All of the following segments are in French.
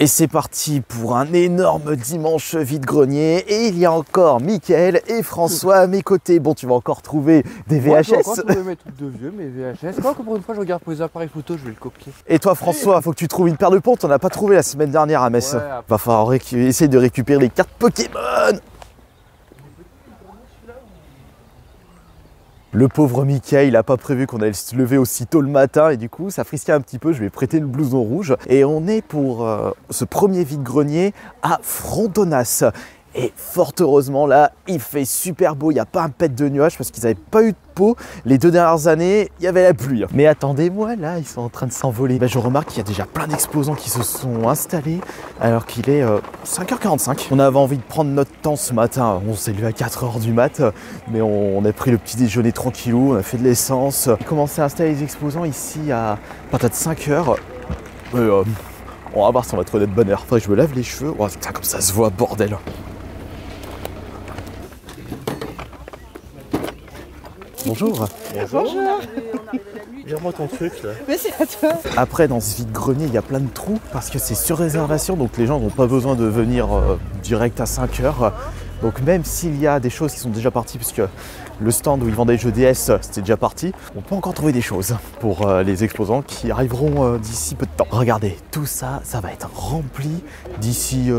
Et c'est parti pour un énorme dimanche vide-grenier. Et il y a encore Mickaël et François à mes côtés. Bon, tu vas encore trouver des VHS. Moi, je vais encore trouver mes trucs de vieux, mes VHS. Quand pour une fois je regarde pour les appareils photo, je vais le copier. Et toi François, faut que tu trouves une paire de pontes. On n'a pas trouvé la semaine dernière à Metz. Ouais, va falloir essayer de récupérer les cartes Pokémon. Le pauvre Mickaël, il a pas prévu qu'on allait se lever aussi tôt le matin et du coup ça frisquait un petit peu, je lui ai prêté le blouson rouge. Et on est pour ce premier vide-grenier à Frontonas. Et fort heureusement là, il fait super beau, il n'y a pas un pet de nuages parce qu'ils n'avaient pas eu de peau. Les 2 dernières années, il y avait la pluie. Mais attendez-moi, là, ils sont en train de s'envoler. Je remarque qu'il y a déjà plein d'exposants qui se sont installés alors qu'il est 5h45. On avait envie de prendre notre temps ce matin. On s'est levé à 4h du mat, mais on a pris le petit déjeuner tranquillou, on a fait de l'essence. On a commencé à installer les exposants ici à partir de 5h. On va voir si on va trouver notre bonne heure. Faudrait que je me lave les cheveux. Oh, putain, comme ça se voit, bordel. Bonjour. Bonjour. Vire-moi ton truc là. Mais c'est à toi. Après, dans ce vide-grenier, il y a plein de trous parce que c'est sur réservation, donc les gens n'ont pas besoin de venir direct à 5h. Donc même s'il y a des choses qui sont déjà parties, puisque le stand où ils vendaient les jeux DS, c'était déjà parti, on peut encore trouver des choses pour les exposants qui arriveront d'ici peu de temps. Regardez, tout ça, ça va être rempli d'ici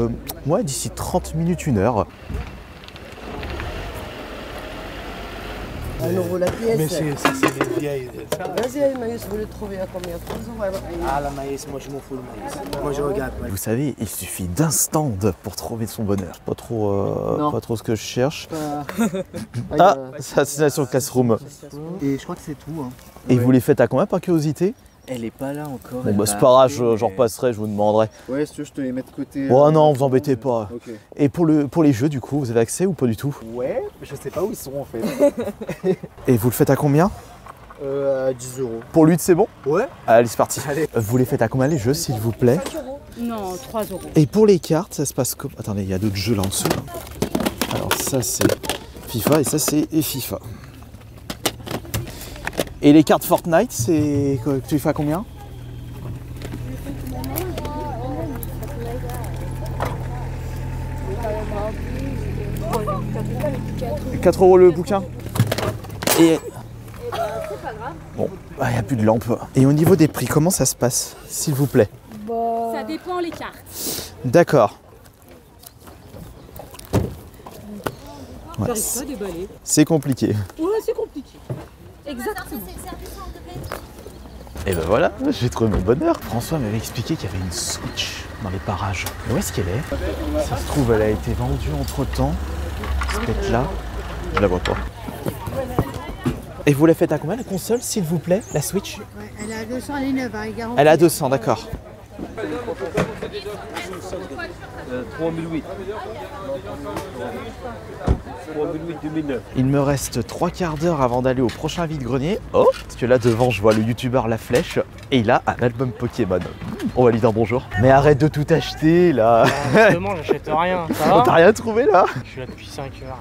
d'ici 30 minutes, 1 heure. 1 euro la pièce. Mais c'est les vieilles. Vas-y, le maïs, vous le trouvez à combien? 3 euros. Ah, la maïs, moi je m'en fous le maïs. Moi je regarde. Ouais. Vous savez, il suffit d'un stand pour trouver son bonheur. Pas trop ce que je cherche. Ah, c'est Assassination Classroom. Et je crois que c'est tout. Hein. Et vous les faites à combien par curiosité? Elle est pas là encore. Bon bah c'est pas grave, j'en repasserai, je vous demanderai. Ouais, si tu veux, je te les mets de côté. Oh non, vous embêtez pas. Okay. Et pour les jeux du coup, vous avez accès ou pas du tout? Ouais, je sais pas où ils sont en fait. Et vous le faites à combien? 10 euros. Pour lui c'est bon? Ouais. Allez c'est parti. Allez. Vous les faites à combien les jeux s'il vous plaît? 5 euros. Non, 3 euros. Et pour les cartes, ça se passe comme... Attendez, il y a d'autres jeux là en dessous. Alors ça c'est FIFA et ça c'est FIFA. Et les cartes Fortnite, c'est... Tu les fais à combien? 4 euros le bouquin. Et... Bon, il n'y a plus de lampe. Et au niveau des prix, comment ça se passe, s'il vous plaît? Ça dépend les cartes. D'accord. Ouais, J'arrive pas à déballer. c'est compliqué. Ouais, c'est compliqué. Exactement. Et ben voilà, j'ai trouvé mon bonheur. François m'avait expliqué qu'il y avait une Switch dans les parages. Où est-ce qu'elle est? Ça se trouve, elle a été vendue entre-temps. C'est peut-être là. Je la vois pas. Et vous la faites à combien la console, s'il vous plaît, la Switch? Ouais, elle est à 200, elle est neuve, hein, garantie. Elle est à 200, d'accord. 3008. 3008 2009. Il me reste 3 quarts d'heure avant d'aller au prochain vide-grenier. Oh, parce que là devant, je vois le youtubeur La Flèche et il a un album Pokémon. On va lui dire bonjour. Mais arrête de tout acheter là. Justement, j'achète rien. Ça va? T'as rien trouvé là? Je suis là depuis 5 heures.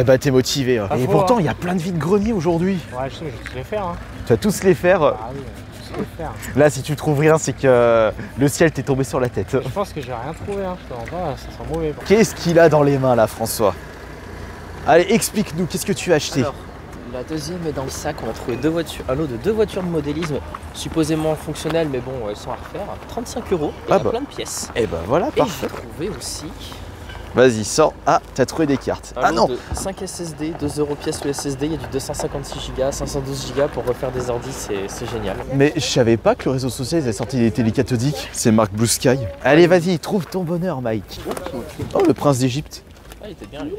Eh bah t'es motivé. Ah, Et faut, pourtant, hein. il y a plein de vide-greniers aujourd'hui. Ouais, je sais, je vais tous les faire. Hein. Tu vas tous les faire. Ah oui, tous les faire. Là, si tu trouves rien, c'est que le ciel t'est tombé sur la tête. Je pense que j'ai rien trouvé. Hein. Je te rends pas, ça sent mauvais. Qu'est-ce qu'il a dans les mains là, François? Allez, explique-nous, qu'est-ce que tu as acheté? Alors, la deuxième est dans le sac. On va trouver un lot de 2 voitures de modélisme supposément fonctionnelles, mais bon, elles sont à refaire. 35 euros. Et il y a plein de pièces. Et bah voilà, Et parfait. j'ai trouvé aussi Vas-y, sors. Ah, t'as trouvé des cartes. un Ah lot non. de 5 SSD, 2 euros pièce le SSD. Il y a du 256 Go, 512 Go pour refaire des ordis, c'est génial. Mais je savais pas que le réseau social avait sorti des télé cathodiques. C'est marque Blue Sky. Allez, vas-y, trouve ton bonheur, Mike. Oh, le prince d'Égypte. Ah, il était bien lui.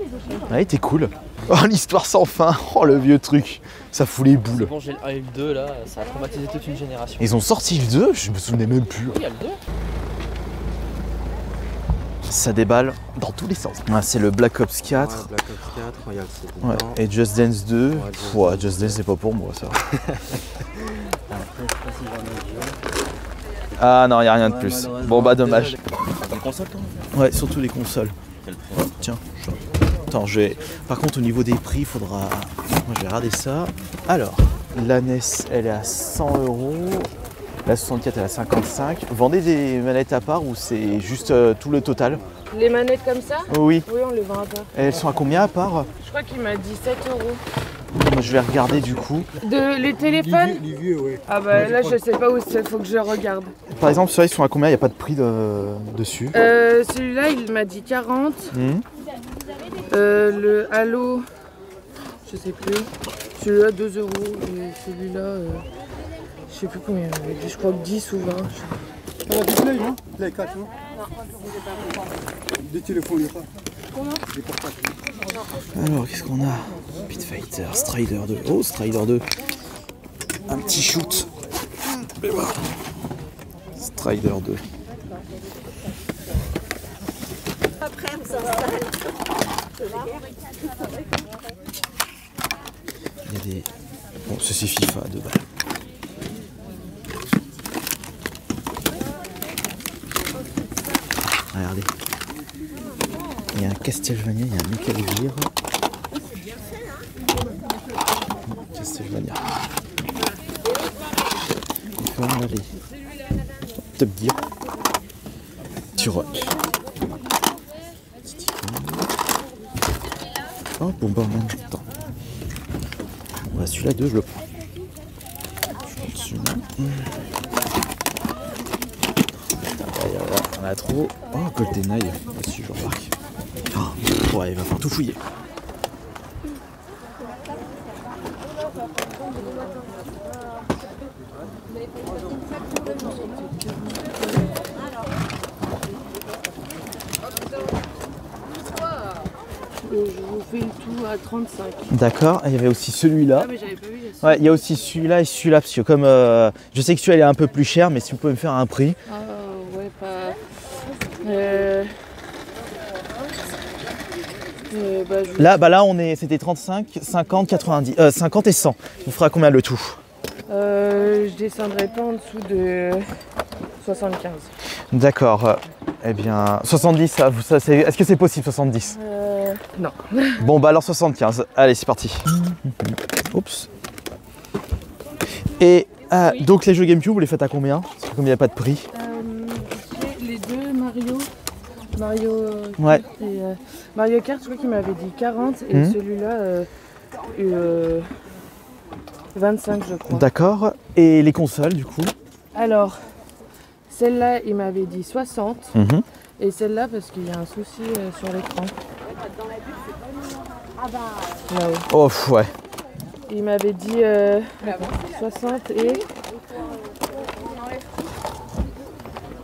Ah, il était cool. Oh, l'histoire sans fin. Oh, le vieux truc. Ça fout les boules. Bon, j'ai le 1 et le 2 là, ça a traumatisé toute une génération. Ils ont sorti le 2, je me souvenais même plus. Oui, il y a le 2. Ça déballe dans tous les sens. Ah, c'est le Black Ops 4. Ouais, Black Ops 4, regarde, c'est Ouais. dedans. Et Just Dance 2. Ouais, Just Dance, c'est pas pour moi ça. Après, je sais pas si j'en ai déjà. Ah non, y a rien de Ouais, plus. malheureusement. Bon bah dommage. Les consoles, toi? Ouais, surtout les consoles. Quel prix? Tiens, attends, par contre au niveau des prix, il faudra... Moi je vais regarder ça. Alors, la NES, elle est à 100 €. La 64 et la 55. Vous vendez des manettes à part ou c'est juste tout le total? Les manettes comme ça? Oui. Oui, on les vend à part. Et elles sont à combien à part? Je crois qu'il m'a dit 7 €. Moi, je vais regarder du coup. Les téléphones? Les vieux, oui. Ah bah là, je sais pas où c'est, faut que je regarde. Par exemple, ceux-là, ils sont à combien? Il n'y a pas de prix dessus. Celui-là, il m'a dit 40. Le Halo, je sais plus. Celui-là, 2 €. Et celui-là, je sais plus combien il m'avait dit. Je crois que 10 ou 20. Ça va du Play, non? Play 4, non? Des téléphones, il n'y a pas. Comment? Des portables. Alors, qu'est-ce qu'on a? Pit Fighter, Strider 2. Oh, Strider 2. Un petit shoot. Et voilà. Strider 2. Après, on s'installe. Il y a des... Bon, ceci FIFA 2 balles. Regardez. Il y a un Castlevania, il y a un Metal Gear. Castlevania. Enfin, allez. Top Gear. Turok. Oh, Bomberman. Attends. Bah, celui-là, 2, je le prends. Celui-là. On a trop. Oh, GoldenEye. Là-dessus, je remarque. Oh, ouais, il va falloir tout fouiller. Je vous fais le tout à 35. D'accord, il y avait aussi celui-là. Ah, mais j'avais pas vu. Ouais, il y a aussi celui-là et celui-là, parce que comme je sais que celui-là il est un peu plus cher, mais si vous pouvez me faire un prix. Ah, ouais, pas. Là, c'était 35, 50, 90, 50 et 100. Vous fera combien le tout? Je descendrai pas en dessous de 75. D'accord. Eh bien, 70, est-ce que c'est possible 70? Non. Bon, bah alors 75. Allez, c'est parti. Oups. Et donc les jeux GameCube, vous les faites à combien? Parce que comme il n'y a pas de prix. Les deux Mario Ouais. Kart et Mario Kart, je crois qu'il m'avait dit 40 et celui-là 25, je crois. D'accord. Et les consoles, du coup? Alors, celle-là, il m'avait dit 60 et celle-là parce qu'il y a un souci sur l'écran. Là-haut. Oh, ouais. Il m'avait dit 60 et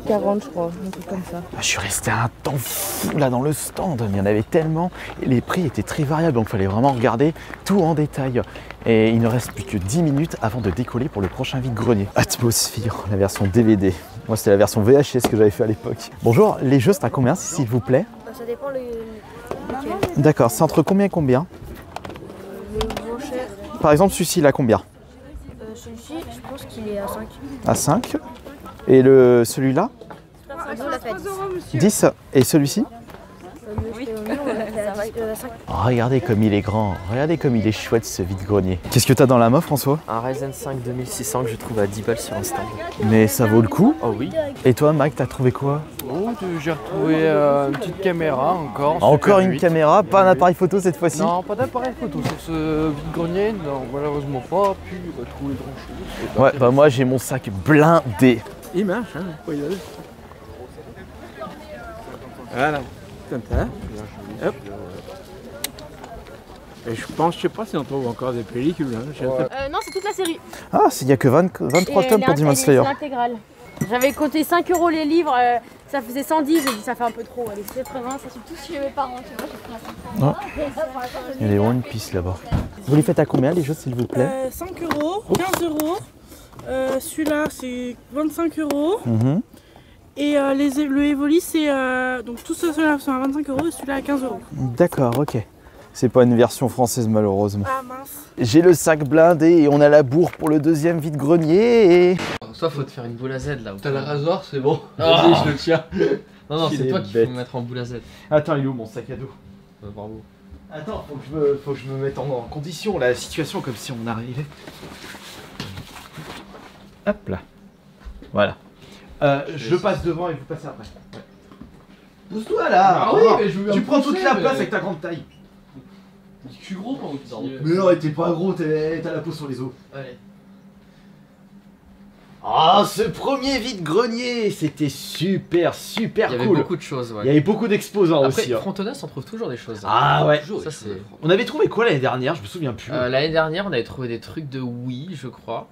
40, je crois, un truc comme ça. Je suis resté un temps fou là dans le stand, il y en avait tellement et les prix étaient très variables donc il fallait vraiment regarder tout en détail. Et il ne reste plus que 10 minutes avant de décoller pour le prochain vide-grenier. Atmosphere, la version DVD. Moi c'était la version VHS que j'avais fait à l'époque. Bonjour, les jeux c'est à combien s'il vous plaît? Ça dépend lesquels. D'accord, c'est entre combien et combien? Le moins cher. Par exemple celui-ci il a combien? Celui-ci, je pense qu'il est à 5. À 5. Et celui-là? 10. Et celui-ci? Oh, regardez comme il est grand, regardez comme il est chouette ce vide-grenier. Qu'est-ce que t'as dans la main François? Un Ryzen 5 2600 que je trouve à 10 balles sur un stand. Mais ça vaut le coup? Oh oui. Et toi Mike, t'as trouvé quoi? Oh, j'ai retrouvé une petite caméra encore. Encore Super une 8. caméra, pas un appareil photo cette fois-ci? Non, pas d'appareil photo sur ce vide-grenier. Non, malheureusement pas pu trouver grand-chose. Ouais, bah moi j'ai mon sac blindé. Il marche, hein? Oui, là. Voilà. Comme ça. Hop. Et je sais pas si on trouve encore des pellicules. Hein. Non, c'est toute la série. Ah, il n'y a que 23 tomes pour Demon Slayer. C'est l'intégrale. J'avais compté 5 € les livres, ça faisait 110, j'ai dit ça fait un peu trop. Allez, 80, ça c'est tout chez mes parents, tu vois, j'ai pris un Il y a des One Piece là-bas. Vous les faites à combien les jeux s'il vous plaît? 5 €, 15 €. Celui-là c'est 25 €. Et le Evoli c'est donc tous ceux-là sont à 25 € et celui-là à 15 €. D'accord, ok. C'est pas une version française malheureusement. Ah mince. J'ai le sac blindé et on a la bourre pour le deuxième vide-grenier et... Soit faut te faire une boule à Z là. T'as le rasoir, c'est bon. Ah. Vas-y, je le tiens. Non, Il c'est est toi qui bête. faut me mettre en boule à Z. Attends, il est où mon sac à dos? Bravo. Attends, faut que je me mette en condition la situation comme si on arrivait. Hop là. Voilà. Je passe devant et vous passez après. Ouais. Pousse-toi là. Ah oui, mais je veux bien tu prends toute pousser, la mais- place avec ta grande taille. Je suis gros, par contre. Mais non, t'es pas gros, t'as la peau sur les os. Allez. Ah, ce premier vide-grenier, c'était super Il y avait cool. beaucoup de choses, ouais. Il y avait beaucoup d'exposants Après, aussi. Hein. Frontonas, on trouve toujours des choses. Ah ouais. Ça, c'est... On avait trouvé quoi l'année dernière? Je me souviens plus. L'année dernière, on avait trouvé des trucs de Wii, je crois.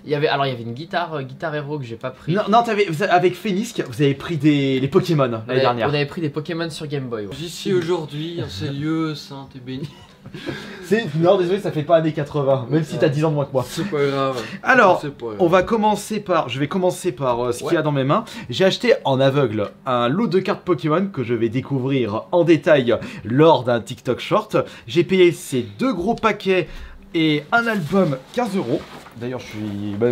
Il y avait une guitare Hero que j'ai pas pris. Non, avec Phoenix, vous avez pris les Pokémon l'année dernière. On avait pris des Pokémon sur Game Boy. Ouais. Ici aujourd'hui, en ces lieux saints et bénis. Non, désolé, ça fait pas années 80, même si t'as 10 ans de moins que moi. C'est pas grave. Alors, C'est pas grave. je vais commencer par ce qu'il y a dans mes mains. J'ai acheté en aveugle un lot de cartes Pokémon que je vais découvrir en détail lors d'un TikTok short. J'ai payé ces 2 gros paquets et un album 15 €. D'ailleurs,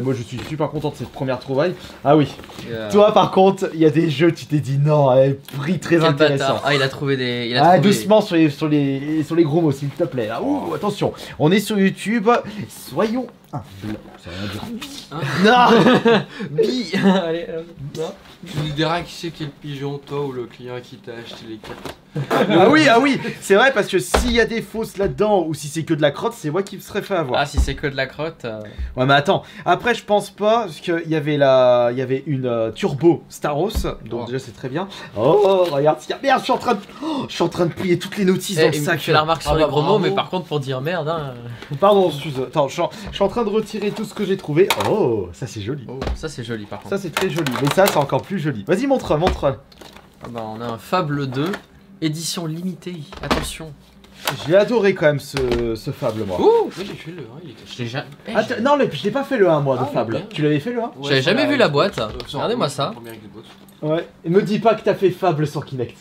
moi je suis super content de cette première trouvaille. Ah oui. Toi par contre, il y a des jeux, tu t'es dit non, prix très Quel intéressant. bâtard. Ah, il a trouvé des. Doucement sur les gros mots, s'il te plaît. Là. Ouh, attention, on est sur YouTube. Soyons humbles. Ça veut rien dire. Non. Bi. Allez. Non. Tu nous diras qui c'est qui est le pigeon, toi ou le client qui t'a acheté les cartes. Ah oui, c'est vrai parce que s'il y a des fausses là-dedans ou si c'est que de la crotte, c'est moi qui me serais fait avoir. Ah, si c'est que de la crotte. Ouais, mais attends. Après, je pense pas parce qu'il y avait une Turbo Staros, donc déjà c'est très bien. Oh, regarde, merde, je suis en train de plier toutes les notices dans le sac. Je fais la remarque sur les gros mots, bravo. mais par contre pour dire merde. Hein. Pardon, excuse. Attends, je suis en train de retirer tout ce que j'ai trouvé. Oh, ça c'est joli. Oh, ça c'est joli par contre. Ça c'est très joli. Mais ça c'est encore plus joli. Vas-y, montre. Ah bah, on a un Fable 2, édition limitée. Attention. J'ai adoré quand même ce Fable, moi. Oh, oui, j'ai fait le 1, il était Je l'ai jamais. Non, je l'ai pas fait le 1 moi de Ah, Fable. bien. Tu l'avais fait le 1? J'avais jamais vu la boîte. Regardez-moi ça. Ouais. Et me dis pas que t'as fait Fable sans Kinect.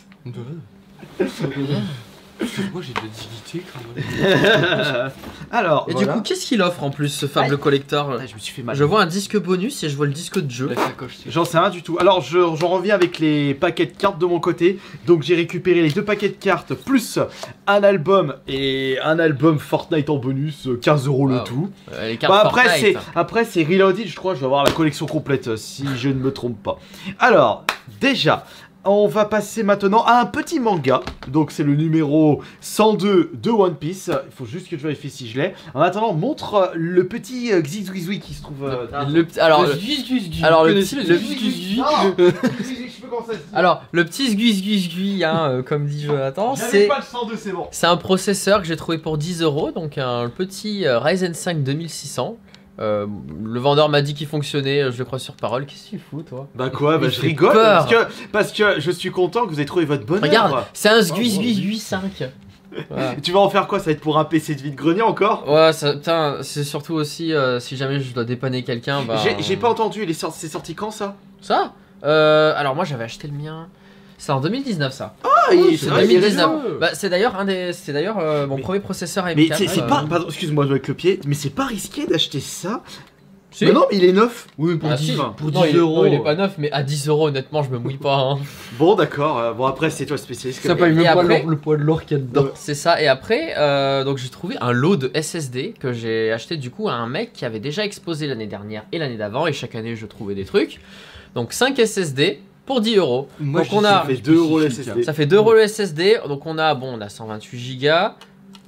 Moi j'ai de la dignité quand même. Alors, Et voilà. du coup, qu'est-ce qu'il offre en plus ce Fable Aïe. Collector? Je me suis fait mal. Je vois un disque bonus et je vois le disque de jeu. La sacoche, c'est. J'en sais rien du tout. Alors, j'en reviens avec les paquets de cartes de mon côté. Donc, j'ai récupéré les 2 paquets de cartes plus un album et un album Fortnite en bonus, 15 € le Wow. tout. Les cartes Bah, Fortnite. après, c'est Reloaded, je crois. Je vais avoir la collection complète si je ne me trompe pas. Alors, déjà. On va passer maintenant à un petit manga. Donc c'est le numéro 102 de One Piece. Il faut juste que je vérifie si je l'ai. En attendant, montre le petit Xizouizoui qui se trouve... Alors, Alors, le petit sguizguizgui, hein, comme dit Jonathan, j'avais c'est pas le 102, c'est bon. c'est un processeur que j'ai trouvé pour 10 €, donc un petit Ryzen 5 2600. Le vendeur m'a dit qu'il fonctionnait, je le crois sur parole. Qu'est-ce que tu fous, toi? Bah quoi, bah Il je fait rigole peur. parce que je suis content que vous ayez trouvé votre bonheur. Regarde, c'est un sguizguizgui 5. Voilà. Tu vas en faire quoi? Ça va être pour un PC de vide-grenier encore? Ouais, putain, c'est surtout aussi si jamais je dois dépanner quelqu'un. Bah, J'ai pas entendu, c'est sorti quand ça? Ça alors moi j'avais acheté le mien. C'est en 2019 ça. Ah, C'est 2019. Bah, c'est d'ailleurs mon premier processeur AM4. Mais c'est pas. Pardon, excuse-moi avec le pied, mais c'est pas risqué d'acheter ça? Si. Mais non, mais il est neuf. Oui, pour Ah, 10 si. pour Non, 10 il est- euros. non, il est pas neuf, mais à 10 €, honnêtement, je me mouille pas. Hein. Bon, d'accord. Bon, après, c'est toi le spécialiste. Ça paye Et même pas après- le poids de l'or qu'il y a dedans. C'est ça. Et après, donc j'ai trouvé un lot de SSD que j'ai acheté du coup à un mec qui avait déjà exposé l'année dernière et l'année d'avant. Et chaque année, je trouvais des trucs. Donc 5 SSD pour 10 €. Moi, Donc on a, Ça fait 2 € le SSD. ça fait 2 € le SSD. Donc on a 128 Go.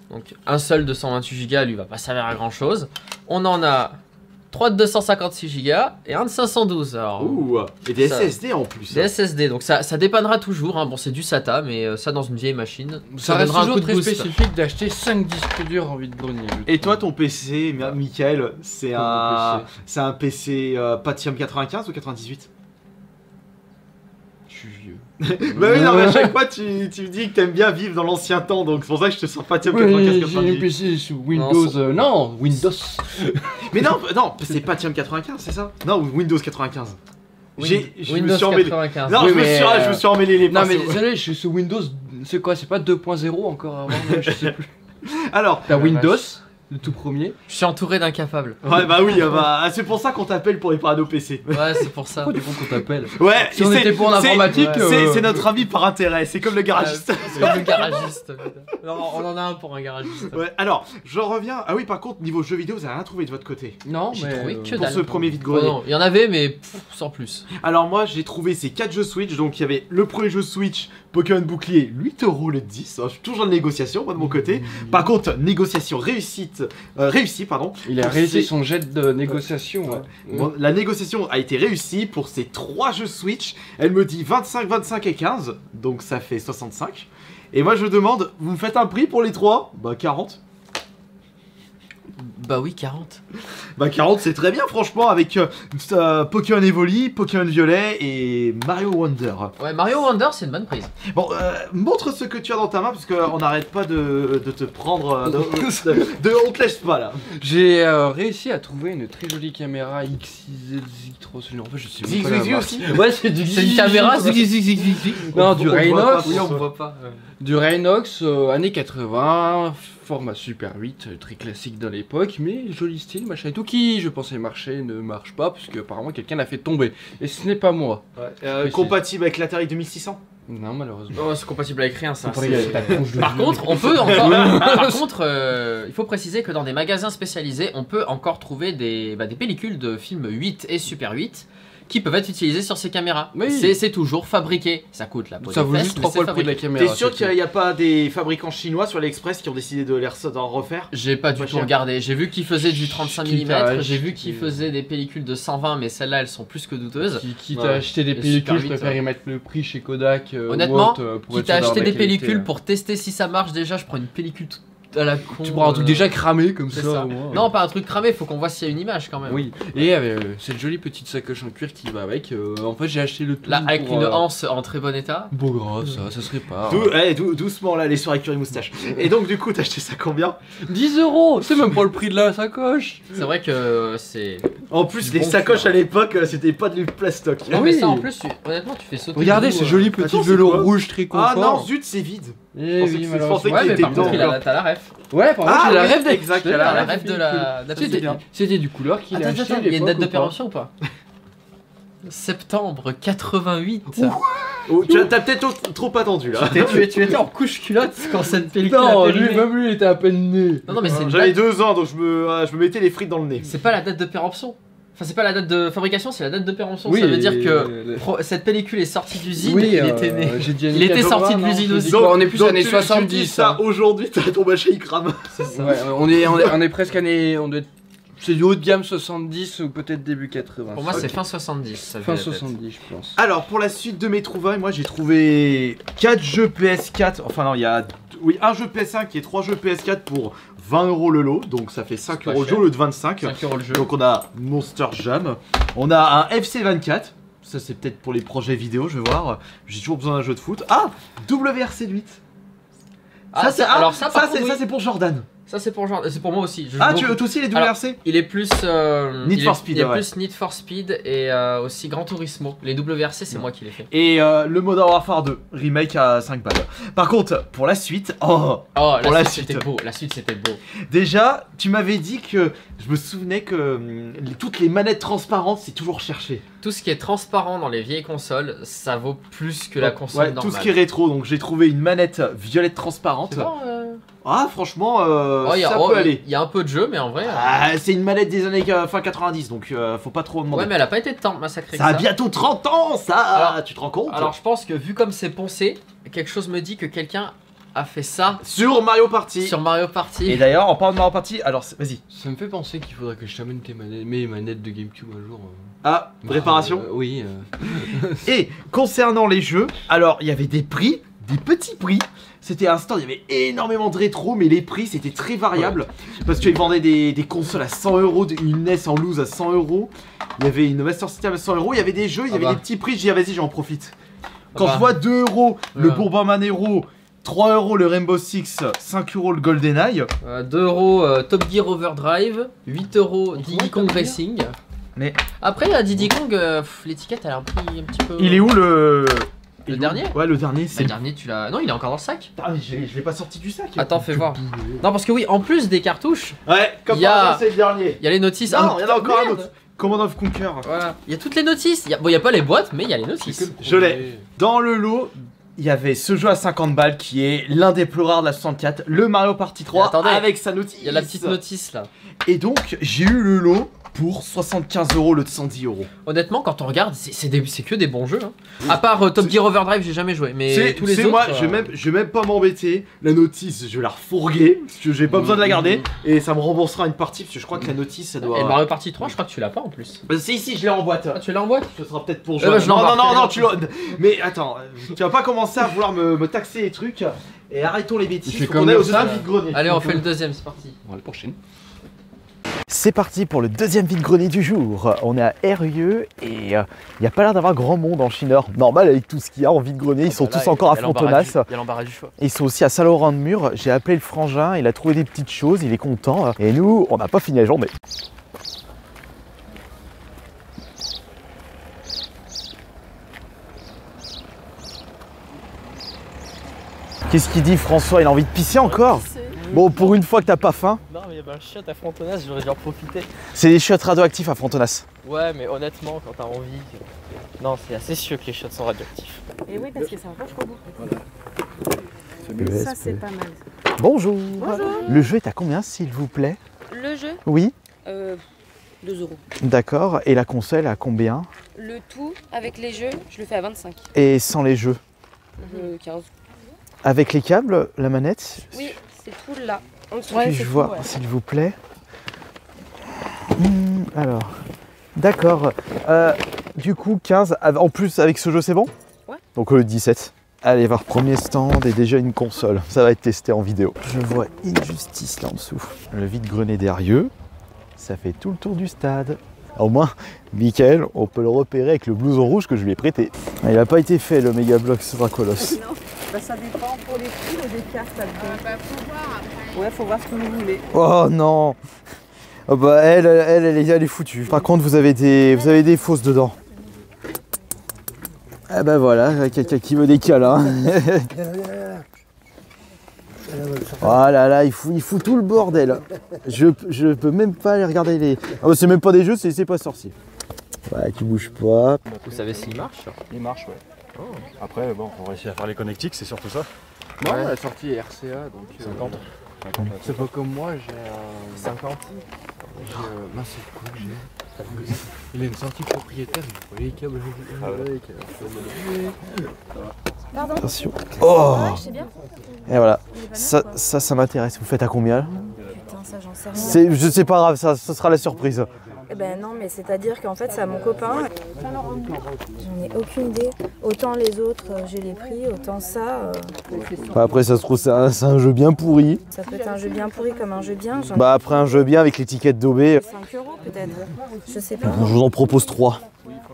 Donc un seul de 128 Go, lui va pas servir à grand chose. On en a 3 de 256 Go et un de 512. Alors, Ouh, et des Ça- SSD en plus. des SSD, donc ça dépannera toujours. Hein. Bon, c'est du SATA, mais ça dans une vieille machine, Ça reste donnera un toujours coup de très boost. spécifique d'acheter 5 disques durs en vide-grenier. Et toi, ton PC, Michael, c'est Mon un PC Pentium 95 ou 98? Je suis vieux. Bah oui, non, mais à chaque fois, tu me dis que t'aimes bien vivre dans l'ancien temps, donc c'est pour ça que je te sens Pentium Oui, 95 j'ai un 98. PC sous Windows. Non, Windows. Mais non, c'est Pentium 95, c'est ça? Non, ou Windows 95. Je me Windows suis emmêlé. 95. Non, Oui, je me suis emmêlé les Non, mais pinceaux. désolé, je suis sous Windows. C'est quoi? C'est pas 2.0 encore avant? Je sais plus. Alors, T'as Windows, Le tout premier. Je suis entouré d'incapables. Ouais, bah oui, c'est pour ça qu'on t'appelle pour réparer nos PC. Ouais, c'est pour ça. Pourquoi du coup qu'on t'appelle? Ouais, Si on était pour en informatique, c'est notre ami par intérêt, c'est comme le garagiste. C'est comme le garagiste. Putain. Non, on en a un pour un garagiste. Ouais, alors, je reviens. Ah oui, par contre, niveau jeux vidéo, vous avez rien trouvé de votre côté? Non, J'ai trouvé que Pour dalle. ce premier vide-grenier. Oh non, il y en avait, mais sans plus. Alors moi j'ai trouvé ces 4 jeux Switch, donc il y avait le premier jeu Switch, Pokémon Bouclier, 8 € le 10, je suis toujours en négociation moi de mon côté. Par contre, négociation réussie pardon. Il a Pour réussi ces- son jet de négociation. Ouais. Bon, la négociation a été réussie pour ces 3 jeux Switch, elle me dit 25, 25 et 15, donc ça fait 65. Et moi je demande, vous me faites un prix pour les 3? Bah 40. Bah oui, 40. Bah 40 c'est très bien franchement avec Pokémon Evoli, Pokémon Violet et Mario Wonder. Ouais, Mario Wonder, c'est une bonne prise. Bon, montre ce que tu as dans ta main parce qu'on n'arrête pas de te prendre. On te laisse pas là. J'ai réussi à trouver une très jolie caméra XZ3. En fait, je sais même pas la Zig marque. aussi. Ouais, c'est du C'est une caméra Zig. Non, du On voit Raynox. pas, Oui, on voit pas. Du Raynox, années 80, format Super 8, très classique dans l'époque, mais joli style, machin et tout, qui je pensais marcher, ne marche pas, parce qu'apparemment quelqu'un l'a fait tomber. Et ce n'est pas moi. Compatible avec l'Atari 2600. Non, malheureusement. Oh, c'est compatible avec rien, ça. Faut pas regarder ta tronche de Par vieux. contre, on peut encore. Par contre, il faut préciser que dans des magasins spécialisés, on peut encore trouver des pellicules de films 8 et Super 8 qui peuvent être utilisées sur ces caméras. Oui. C'est toujours fabriqué. Ça coûte la peau Ça des vaut fesses, juste mais 3 fois c'est le prix de la fabriqué. caméra. T'es sûr c'est qu'il tout. n'y a pas des fabricants chinois sur l'Express qui ont décidé d'en refaire? J'ai pas du Pas tout cher. regardé. J'ai vu qu'ils faisaient du 35 Quitte à mm, j'ai vu acheter- qu'ils faisaient des pellicules de 120, mais celles-là elles sont plus que douteuses. Quitte Ouais. à acheter des Et pellicules, Super je 8, préfère y mettre le prix chez Kodak. Honnêtement, ou autre, pour Quitte être à sûr acheter d'avoir des la qualité, pellicules pour tester si ça marche, déjà je prends une pellicule à la con. Tu prends un truc déjà cramé comme c'est ça. ça. au moins. Non, pas un truc cramé, faut qu'on voit s'il y a une image quand même. Oui, et cette jolie petite sacoche en cuir qui va avec. En fait, j'ai acheté le tout. Là, avec pour, une anse en très bon état. Beau grave, ça serait pas. Doucement là, les soirées curry moustache. Et donc du coup, t'as acheté ça combien? 10 €, c'est même pas le prix de la sacoche. C'est vrai que c'est. En plus, Du les bon sacoches cuir. à l'époque, c'était pas du plastoc. Non, oui. mais ça en plus, honnêtement, tu fais sauter. Regardez le goût, ce joli petit Attends, c'est velours quoi rouge très confort. Ah non, zut, c'est vide. Eh pensais oui, que c'est- malheureusement. je pensais Ouais, qu'il mais était par contre, dedans. t'as la ref. Ouais, par contre, Ah j'ai la oui, rêve exact, elle a T'as la la ref de la. C'était c'était du couleur qu'il a Attends, acheté. attends, il y a une date de l'époque, ou pas péremption ou pas? Septembre 88. Oh, t'as peut-être trop attendu là. Tu étais en couche culotte quand cette pellicule Non, a lui, périmé. même lui, il était à peine né. Non, mais c'est une J'avais date. 2 ans donc je me mettais les frites dans le nez. C'est pas la date de péremption. Enfin, c'est pas la date de fabrication, c'est la date de péremption. Oui, ça veut dire que euh, cette pellicule est sortie d'usine, Oui, il était né. j'ai dit Il était sorti de l'usine aussi. Donc, on est plus donc années tu 70. dis ça hein. aujourd'hui, ton machin il crame. C'est ça. Ouais, on est presque années. C'est du haut de gamme 70 ou peut-être début 80. Pour moi, c'est fin 70. Ça fin fait la tête. 70, je pense. Alors pour la suite de mes trouvailles, moi j'ai trouvé 4 jeux PS4. Enfin non, il y a un jeu PS5 et 3 jeux PS4 pour 20 € le lot. Donc ça fait 5 pas € le cher. jeu au lieu de 25. 5 € le jeu. Donc on a Monster Jam. On a un FC24. Ça c'est peut-être pour les projets vidéo, je vais voir. J'ai toujours besoin d'un jeu de foot. Ah, WRC 8. Ah, c'est alors ça, par contre, oui. c'est pour Jordan. Ça, c'est pour genre, c'est pour moi aussi. Ah, toi aussi les WRC? Il est plus Need for Speed, il est ouais. plus Need for Speed et aussi Gran Turismo. Les WRC, c'est moi qui les fais. Et le Modern Warfare 2, remake à 5 balles. Par contre, pour la suite, Oh, Pour la la suite, suite. c'était beau. La suite, c'était beau. déjà, tu m'avais dit que je me souvenais que toutes les manettes transparentes, c'est toujours cherché. Tout ce qui est transparent dans les vieilles consoles, ça vaut plus que la console Ouais, normale. tout ce qui est rétro, donc j'ai trouvé une manette violette transparente. C'est bon, Ah, franchement, oh, ça peut aller. Il y a un peu de jeu, mais en vrai. Ah, c'est une manette des années fin 90, donc faut pas trop demander. Ouais, mais elle a pas été tant massacrée ça a que ça. bientôt 30 ans, ça. Alors- Tu te rends compte? Alors, je pense que vu comme c'est poncé, quelque chose me dit que quelqu'un a fait ça Sur Mario Party. sur Mario Party. Et d'ailleurs, en parlant de Mario Party, alors vas-y. Ça me fait penser qu'il faudrait que je t'amène mes manettes de GameCube un jour. Ah, réparation. Oui. Et concernant les jeux, alors il y avait des prix, des petits prix. C'était un stand, il y avait énormément de rétro, mais les prix c'était très variable. Parce qu'ils vendaient des consoles à 100 €, une NES en loose à 100 €. Il y avait une Master System à 100 €. Il y avait des jeux, il y avait bah. des petits prix. J'ai dit, ah, vas-y, j'en profite. Quand bah. je vois 2 € le Ouais. Bourbaman Hero, 3 € le Rainbow Six, 5 € le GoldenEye. 2 € Top Gear Overdrive, 8 € Diddy Kong Top Gear. Racing. Mais- Après, à Diddy Kong, l'étiquette elle a un prix un petit peu. Il est où le. Le dernier? Ouais, le dernier, Le dernier, tu l'as. Non, il est encore dans le sac. Ah, mais je l'ai pas sorti du sac. Attends, fais voir. Non, parce que oui, en plus des cartouches, Ouais, comme Il y a- par hasard, c'est le dernier. il y a les notices. Non, il y en a encore un merde. autre. Command of Conquer. Voilà. Il y a toutes les notices. Bon, il y a pas les boîtes, mais il y a les notices. Je l'ai. Dans le lot, il y avait ce jeu à 50 balles qui est l'indéplorable de la 64, le Mario Party 3 attendez, avec sa notice. Il y a la petite notice là. Et donc, j'ai eu le lot pour 75 € le de 110 €. Honnêtement, quand on regarde, c'est que des bons jeux. Hein. À part Top Gear Overdrive, j'ai jamais joué. Mais tous les autres. Moi, je vais même pas m'embêter. La notice, je vais la refourguer parce que j'ai pas besoin de la garder et ça me remboursera une partie parce que je crois que la notice, ça doit. Et Mario Party 3, je crois que tu l'as pas en plus. Bah, si, je l'ai en boîte. Ah, tu l'as en boîte? Ce sera peut-être pour bah, je l'embarque. non, tu l'as. Mais attends, tu vas pas commencer à vouloir me taxer les trucs. Et arrêtons les bêtises. fais Faut comme qu'on aille au ça. deuxième vide-grenier. Allez, on fait le deuxième, c'est parti. On va la prochaine. C'est parti pour le deuxième vide-grenier du jour. On est à Eyrieux et il n'y a pas l'air d'avoir grand monde en Chine. Normal avec tout ce qu'il y a en vide-grenier, ils sont tous encore à Fontenasse. Il y a l'embarras du choix. Et ils sont aussi à Saint-Laurent-de-Mur. J'ai appelé le frangin, il a trouvé des petites choses, il est content. Et nous, on n'a pas fini la journée. Qu'est-ce qu'il dit François? Il a envie de pisser encore? Bon, pour une fois que t'as pas faim. Non, mais il y avait un chiotte à Fontenasse, j'aurais dû en profiter. C'est des chiottes radioactifs à Fontenasse. Ouais, mais honnêtement, quand t'as envie. Non, c'est assez sûr que les chiottes sont radioactifs. Et oui, parce que ça va jusqu'au bout. Voilà. Ça, c'est pas mal. Bonjour. Bonjour. Le jeu est à combien, s'il vous plaît? Le jeu, Oui. 2 €. D'accord. Et la console à combien? Le tout avec les jeux, je le fais à 25. Et sans les jeux? 15. Avec les câbles, la manette? Oui, c'est tout là. En dessous. Puis-je voir, s'il vous plaît? Alors, d'accord. Du coup, 15, en plus avec ce jeu, c'est bon? Ouais. Donc le 17. Allez voir, premier stand et déjà une console. Ça va être testé en vidéo. Je vois Injustice là en dessous. Le vide-grenier d'Eyrieux, ça fait tout le tour du stade. Au moins, Mickaël, on peut le repérer avec le blouson rouge que je lui ai prêté. Il n'a pas été fait le Megablox Racolos. Non, bah, ça dépend pour les prix ou des cartes là-dedans. Faut voir après. Ouais, faut voir ce que vous voulez. Oh non! Oh bah elle est foutue. Par contre, vous avez des fausses dedans. Ah bah voilà, quelqu'un qui veut des câlins. Oh là là, il fout tout le bordel. Je peux même pas aller regarder les. Ah bah c'est même pas des jeux, c'est pas sorcier. Ouais, qui bouge pas. Vous savez s'il marche? Il marche, ouais. Oh. Après, bon, on va essayer à faire les connectiques, c'est surtout ça. Moi, Ouais. la sortie est RCA, donc 50. c'est pas comme moi, j'ai 50. mince, c'est quoi que j'ai? Il a une sortie propriétaire, vous voyez les câbles avec. Pardon? Attention. Oh! Ouais, c'est bien. Et voilà. Ça m'intéresse. Vous faites à combien là? Putain, ça j'en sais rien. C'est pas grave, ça sera la surprise. Eh ben non, mais c'est-à-dire qu'en fait, c'est à mon copain. J'en ai aucune idée. Autant les autres, j'ai les prix, autant ça. Enfin, après, ça se trouve, c'est un jeu bien pourri. Ça peut être un jeu bien pourri comme un jeu bien. J'en ai Bah, après, un jeu bien avec l'étiquette d'OB, 5 € peut-être. Je sais pas. je vous en propose 3.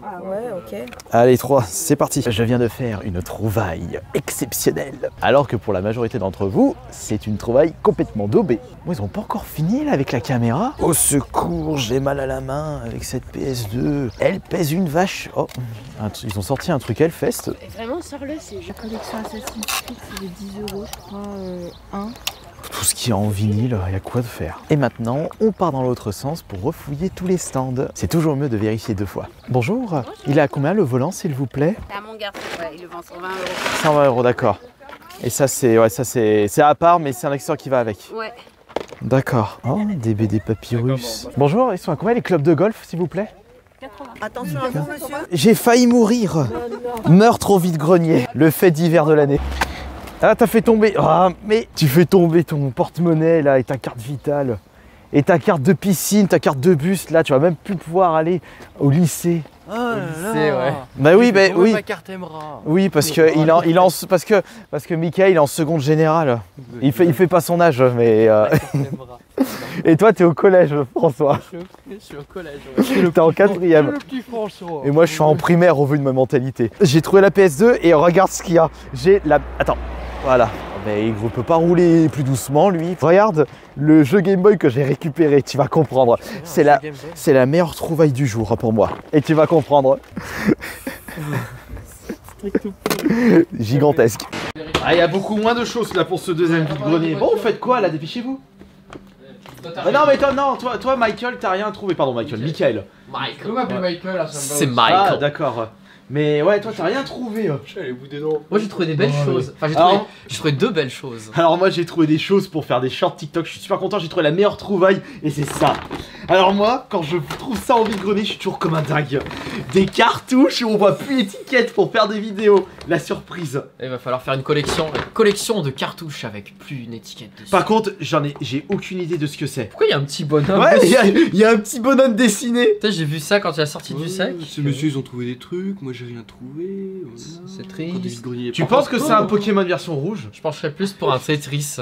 Ah ouais, ok. Allez, 3, c'est parti. Je viens de faire une trouvaille exceptionnelle. Alors que pour la majorité d'entre vous, c'est une trouvaille complètement daubée. Bon, ils ont pas encore fini là avec la caméra. Au secours, j'ai mal à la main avec cette PS2. Elle pèse une vache. Oh, ils ont sorti un truc Hellfest. Vraiment, sors-le, c'est la collection Assassin's Creed, c'est de 10 €, je crois, un. Tout ce qui est en vinyle, il y a quoi de faire. Et maintenant, on part dans l'autre sens pour refouiller tous les stands. C'est toujours mieux de vérifier 2 fois. Bonjour, il est à combien le volant, s'il vous plaît? C'est à mon garçon, ouais, il le vend 120 €. 120 €, d'accord. Et ça, c'est à part, mais c'est un accessoire qui va avec. Ouais. D'accord. Oh, des BD papyrus. Bonjour, ils sont à combien les clubs de golf, s'il vous plaît? Attention à vous, monsieur. J'ai failli mourir. Meurtre au vide-grenier, le fait divers de l'année. Ah, t'as fait tomber. Ah, mais tu fais tomber ton porte-monnaie là et ta carte vitale. Et ta carte de piscine, ta carte de bus, là, tu vas même plus pouvoir aller au lycée. Oh là lycée, ouais. Bah oui, bah oui. Ma carte Emra. Oui, parce que parce que Mickaël il est en seconde générale. Il fait pas son âge, mais. Et toi, t'es au collège, François. Je suis au collège. T'es en 4e. Le petit François. Et moi, je suis en primaire au vu de ma mentalité. J'ai trouvé la PS2 et regarde ce qu'il y a. J'ai la. Attends, voilà. Mais il ne peut pas rouler plus doucement, lui. Regarde le jeu Game Boy que j'ai récupéré, tu vas comprendre. C'est la meilleure trouvaille du jour pour moi. Et tu vas comprendre. Gigantesque. Ah, il y a beaucoup moins de choses là pour ce deuxième vide-grenier. Bon, vous faites quoi là? Dépêchez-vous. Non, mais toi, Michael, t'as rien trouvé. Pardon, Michael, Michael. Michael. m'appeler Michael, là, ça me va. C'est Michael. Ah, d'accord. Mais ouais, toi, t'as rien trouvé. Moi, j'ai trouvé des belles choses. Enfin, j'ai trouvé deux belles choses. Alors, moi, j'ai trouvé des choses pour faire des shorts TikTok. Je suis super content. J'ai trouvé la meilleure trouvaille et c'est ça. Alors, moi, quand je trouve ça en vide-grenier, je suis toujours comme un dingue. Des cartouches où on voit plus l'étiquette pour faire des vidéos. La surprise. Il va falloir faire une collection de cartouches avec plus une étiquette dessus. Par contre, j'ai aucune idée de ce que c'est. Pourquoi il y a un petit bonhomme? Ouais, il y a un petit bonhomme dessiné. Putain, j'ai vu ça quand il a sorti du sac. Ces messieurs, ils ont trouvé des trucs. Moi, j'ai rien trouvé. C'est triste. Tu penses que c'est un Pokémon version rouge? Je pencherais plus pour un Tetris.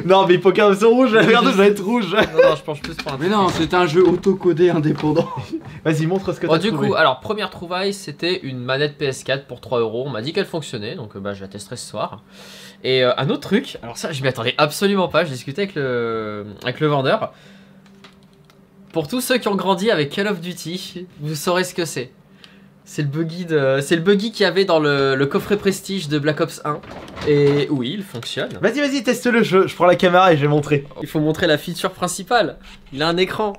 Non, mais Pokémon version rouge, regarde, ça va être rouge. Non, je penche plus pour un Tetris. Mais non, c'est un jeu auto-codé indépendant. Vas-y, montre ce que t'as trouvé. Du coup, alors, première trouvaille, c'était une manette PS4 pour 3 €. On m'a dit qu'elle fonctionnait, donc bah, je la testerai ce soir. Et un autre truc, alors ça, je m'y attendais absolument pas. J'ai discuté avec le vendeur. Pour tous ceux qui ont grandi avec Call of Duty, vous saurez ce que c'est. C'est le buggy qu'il y avait dans le coffret Prestige de Black Ops 1. Et oui, il fonctionne. Vas-y, teste-le, je prends la caméra et je vais montrer. Il faut montrer la feature principale. Il a un écran.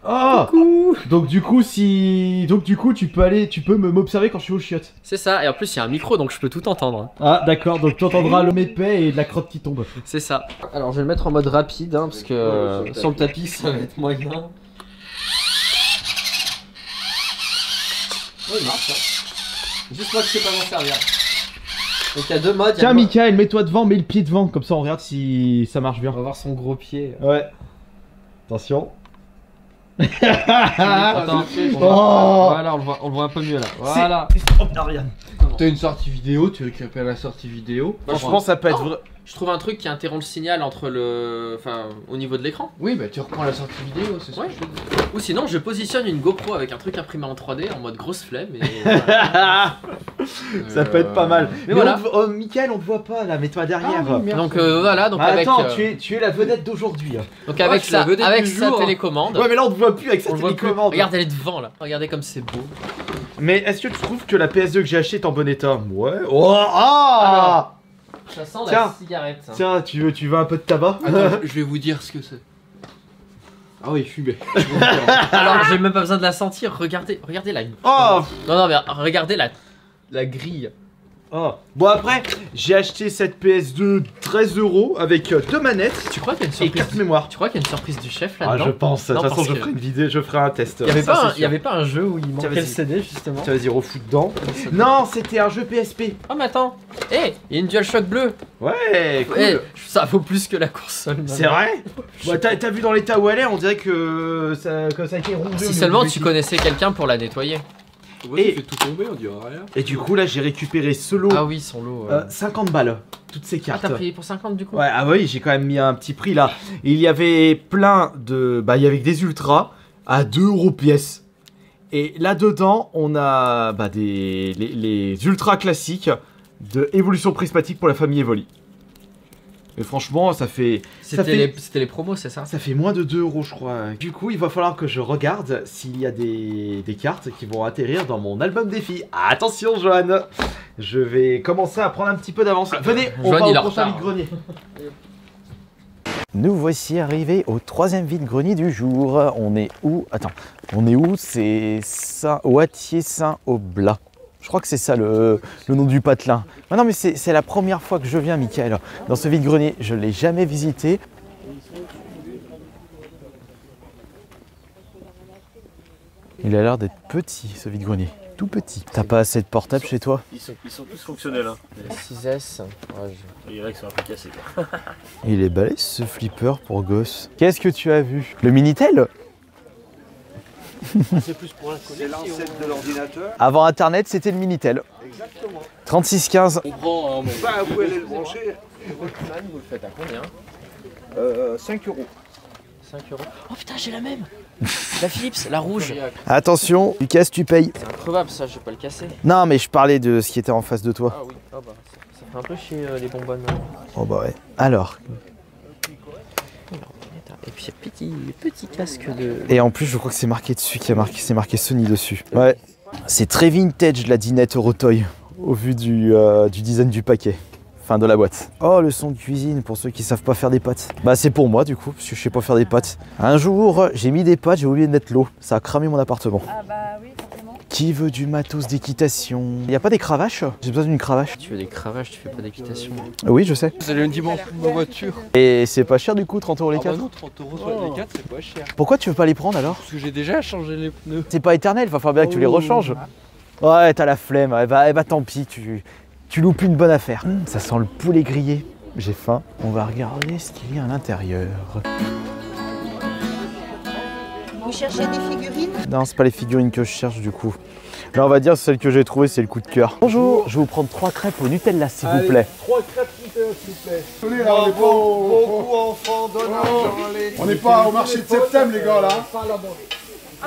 Oh. Donc du coup, tu peux m'observer quand je suis aux chiottes. C'est ça, et en plus il y a un micro donc je peux tout entendre. Ah d'accord, donc tu entendras le épais et de la crotte qui tombe. C'est ça. Alors je vais le mettre en mode rapide parce que sur le tapis ça va être moyen. Oh, il marche, hein. Juste moi je sais pas m'en servir. Donc il y a deux modes. Tiens, Michael, mets-toi devant, mets le pied devant, comme ça on regarde si ça marche bien. On va voir son gros pied. Ouais. Attention. Attends, voilà, on le voit un peu mieux là. Voilà. Oh, Ariane. T'as une sortie vidéo, tu récupères la sortie vidéo. Franchement, ça peut être vrai. Je trouve un truc qui interrompt le signal entre au niveau de l'écran. Oui, bah tu reprends la sortie vidéo, c'est ça. Ouais. Ou sinon, je positionne une GoPro avec un truc imprimé en 3D en mode grosse flemme. Et voilà. Ça peut être pas mal. Mais voilà. Michael, on te voit pas là, mets-toi derrière. Donc voilà, donc avec. Attends, tu es la vedette d'aujourd'hui. Donc avec sa télécommande. Ouais, mais là on te voit plus avec sa télécommande. Regarde, elle est devant là. Regardez comme c'est beau. Mais est-ce que tu trouves que la PS2 que j'ai achetée est en bon état? Ouais. Oh, ah. Ça sent la cigarette. Tiens, tu veux un peu de tabac? Attends, je vais vous dire ce que c'est. Ah oui, fumé. Alors j'ai même pas besoin de la sentir. Regardez la. Oh. Non, mais regardez la grille. Oh. Bon après, j'ai acheté cette PS2 13 € avec 2 manettes. Tu crois qu'il y a une surprise et 4 mémoires. Tu crois qu'il y a une surprise du chef là-dedans? Ah, je pense. De toute façon, je ferai une vidéo, je ferai un test. Il y avait pas un jeu où il manquait le CD justement. Tiens, vas-y, refous dedans. Non, c'était un jeu PSP. Oh mais attends. Il y a une DualShock bleue. Ouais, cool. Ça vaut plus que la console. C'est vrai? Ouais, t'as vu dans l'état où elle est, on dirait que ça a été rongé. Si seulement tu connaissais quelqu'un pour la nettoyer. Et fait tout tomber, on dirait rien. Et du coup là j'ai récupéré ce lot. Ah oui, son lot. 50 balles, toutes ces cartes. Ah t'as payé pour 50 du coup? Ouais, ah oui, j'ai quand même mis un petit prix là. Il y avait plein de... Bah il y avait des ultras à 2 € pièce. Et là-dedans on a les ultras classiques de évolution prismatique pour la famille Evoli. Et franchement, ça fait... C'était les promos, c'est ça? Ça fait moins de 2 € je crois. Du coup, il va falloir que je regarde s'il y a des cartes qui vont atterrir dans mon album défi. Attention, Johan. Je vais commencer à prendre un petit peu d'avance. Venez, on va au prochain vide-grenier. Nous voici arrivés au 3e vide-grenier du jour. On est où? Attends, on est où? C'est Wattier-Saint-Oblat. Je crois que c'est ça le nom du patelin. Ah non mais c'est la première fois que je viens, Michael, dans ce vide-grenier. Je ne l'ai jamais visité. Il a l'air d'être petit ce vide-grenier. Tout petit. T'as pas assez de portables chez toi? Ils sont tous fonctionnels. Hein. 6S. Ouais, il y en a qui sont un peu cassés. Il est balèze ce flipper pour gosse. Qu'est-ce que tu as vu? Le Minitel? C'est plus pour c'est l'ancêtre de l'ordinateur. Avant Internet, c'était le Minitel. Exactement. 3615. On prend, vous pouvez le brancher. Vous le faites à combien? 5 €. 5 €. Oh putain, j'ai la même. La Philips, la rouge. Attention, tu casses, tu payes. C'est incroyable ça, je vais pas le casser. Non, mais je parlais de ce qui était en face de toi. Ah oui, oh bah, ça fait un peu chier les bonbonnes. Oh bah ouais. Alors. Et puis petit casque de... Et en plus, je crois que c'est marqué dessus, c'est marqué Sony dessus. Ouais. C'est très vintage la dinette Eurotoy. au vu du design du paquet. Enfin de la boîte. Oh, le son de cuisine pour ceux qui savent pas faire des pâtes. Bah c'est pour moi du coup, parce que je sais pas faire des pâtes. Un jour, j'ai mis des pâtes, j'ai oublié de mettre l'eau. Ça a cramé mon appartement. Ah bah oui, forcément. Qui veut du matos d'équitation? Y a pas des cravaches? J'ai besoin d'une cravache. Tu veux des cravaches, tu fais pas d'équitation. Oui, je sais. Vous allez une dimension de ma voiture. Et c'est pas cher du coup, 30 € les 4? Ah bah non, 30 € sur les 4, c'est pas cher. Pourquoi tu veux pas les prendre alors? Parce que j'ai déjà changé les pneus. C'est pas éternel, va falloir bien que tu les rechanges. Ouais, t'as la flemme, eh bah tant pis, tu loupes une bonne affaire. Ça sent le poulet grillé. J'ai faim. On va regarder ce qu'il y a à l'intérieur. Vous cherchez des figurines? Non, c'est pas les figurines que je cherche du coup. Là, on va dire celle que j'ai trouvée, c'est le coup de cœur. Bonjour, je vais vous prendre 3 crêpes au Nutella, s'il vous plaît. 3 crêpes Nutella, s'il vous plaît. On est là, on n'est pas beaucoup enfants donnants. On n'est pas au marché de septembre, les gars, là.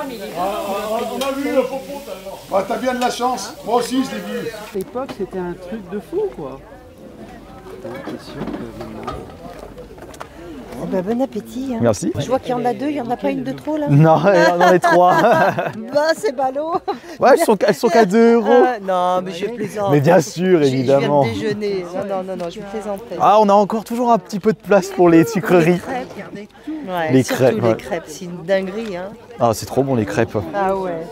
On a vu la popote alors. Bah, t'as bien de la chance. Moi aussi, je l'ai vu. À l'époque, c'était un truc de fou, quoi. T'as l'impression que maintenant... Oh bah, bon appétit. Hein. Merci. Je vois qu'il y en a 2, il n'y en a pas une de trop là? Non, on en est 3. Bah, c'est ballot. Ouais, elles sont qu'à 2 €. Non, mais je plaisante. Mais bien sûr, évidemment. Je viens de déjeuner. Non, je plaisantais. Ah, on a encore toujours un petit peu de place pour les sucreries. Les crêpes, regardez tout. Ouais, les surtout crêpes, les crêpes, c'est une dinguerie. Hein. Ah, c'est trop bon les crêpes. Ah ouais.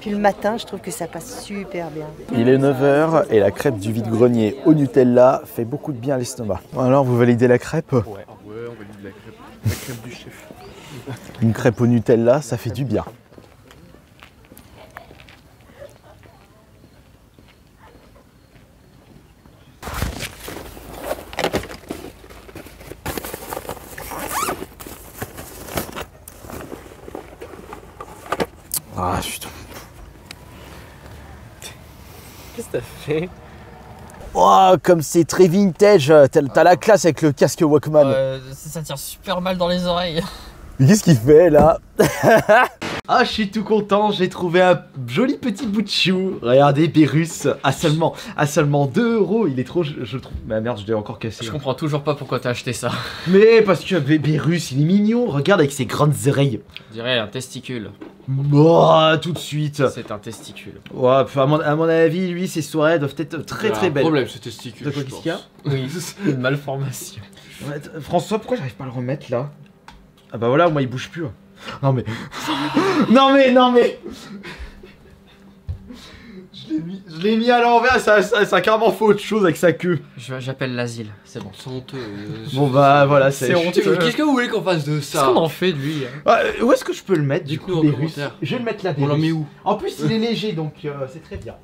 Puis le matin, je trouve que ça passe super bien. Il est 9 h et la crêpe du vide-grenier au Nutella fait beaucoup de bien à l'estomac. Alors, vous validez la crêpe? Ouais, on valide la crêpe. La crêpe du chef. Une crêpe au Nutella, ça fait du bien. Ah, putain. Qu'est-ce que t'as fait? Oh, comme c'est très vintage, t'as la classe avec le casque Walkman. Ça tire super mal dans les oreilles. Mais qu'est-ce qu'il fait là? Ah, je suis tout content, j'ai trouvé un joli petit bout de chou. Regardez, Bérus, à seulement 2 €. Il est trop, je trouve. Mais merde, je l'ai encore cassé. Je comprends toujours pas pourquoi t'as acheté ça. Mais parce que Bérus, il est mignon. Regarde avec ses grandes oreilles. Je dirais un testicule. Oh, tout de suite. C'est un testicule. Ouais, à mon avis, lui, ses soirées doivent être très très belles. Problème, ce testicule. De quoi qu'est-ce qu'il y a? Oui, une malformation. Ouais, François, pourquoi j'arrive pas à le remettre là? Ah bah voilà, moi il bouge plus. Non mais... non mais... Je l'ai mis à l'envers, ça a carrément fait autre chose avec sa queue. J'appelle l'asile, c'est bon. C'est honteux. Bon bah voilà, c'est honteux. Qu'est-ce que vous voulez qu'on fasse de ça? Qu'est-ce qu'on en fait de lui? Où est-ce que je peux le mettre? Dites-nous en commentaire. Je vais le mettre là. On l'a mis où? En plus il est léger donc c'est très bien.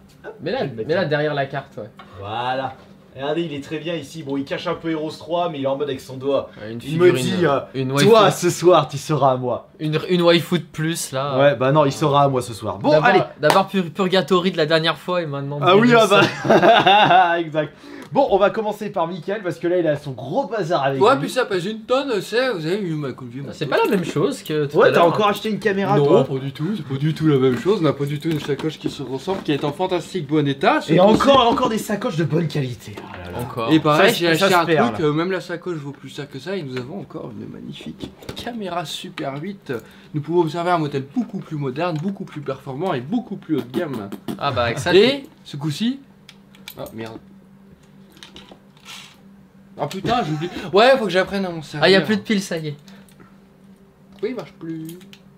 Mais là derrière la carte, ouais. Voilà. Regardez, il est très bien ici. Bon, il cache un peu Heroes 3, mais il est en mode avec son doigt. Une il me dit, toi, ce soir, tu seras à moi. Une waifu de plus, là. Ouais, bah non, il sera à moi ce soir. Bon, allez. D'abord Purgatory de la dernière fois et maintenant... Ah oui, ah bah... exact. Bon, on va commencer par Mickaël parce que là, il a son gros bazar avec lui. Ouais, puis ça pèse une tonne, c'est... Vous avez vu ma conduite. C'est pas la même chose que tout à Ouais, l'heure. t'as encore acheté une caméra, non, toi? pas du tout, c'est pas du tout la même chose. On n'a pas du tout une sacoche qui se ressemble, qui est en fantastique bon état. Et encore des sacoches de bonne qualité. Ah là là. Encore. Et pareil, Ça, j'ai acheté ça un se perd, truc, même la sacoche vaut plus cher que ça, et nous avons encore une magnifique caméra Super 8. Nous pouvons observer un modèle beaucoup plus moderne, beaucoup plus performant et beaucoup plus haut de gamme. Ah bah avec ça... Et ce coup-ci... Ah merde. Ah putain, j'oublie. Ouais, faut que j'apprenne à m'en servir. Ah, y'a plus de piles, ça y est. Oui, il marche plus.